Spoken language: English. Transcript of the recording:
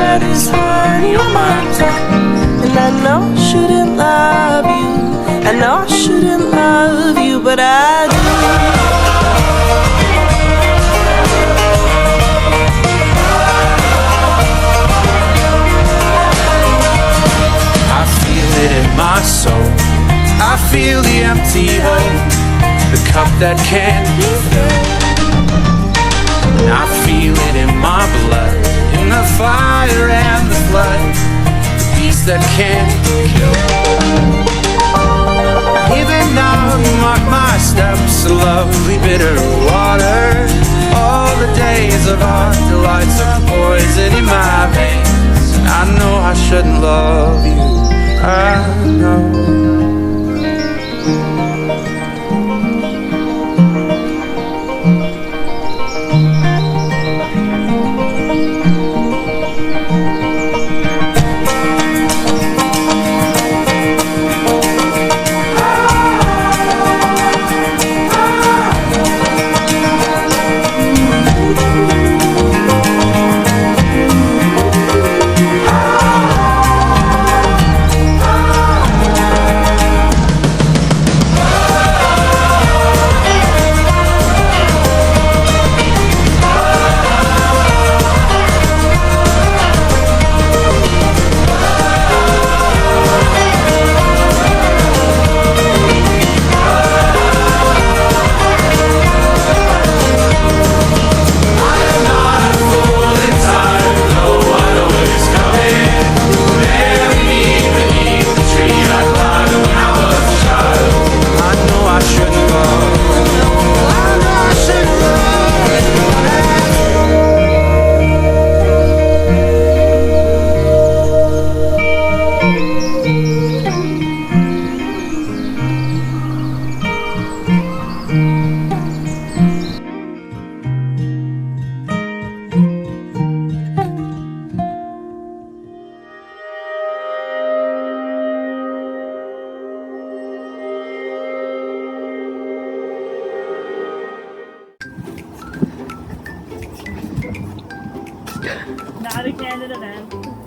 head is high, your mind's up. And I know I shouldn't love you, I know I shouldn't love you, but I do. I feel it in my soul, I feel the empty hole, the cup that can't be filled. And I feel it in my blood, in the fire and the flood, the beast that can't kill. Even now you mark my steps, a lovely bitter water. All the days of our delights are poison in my veins. I know I shouldn't love you, I know. Not a Canada man.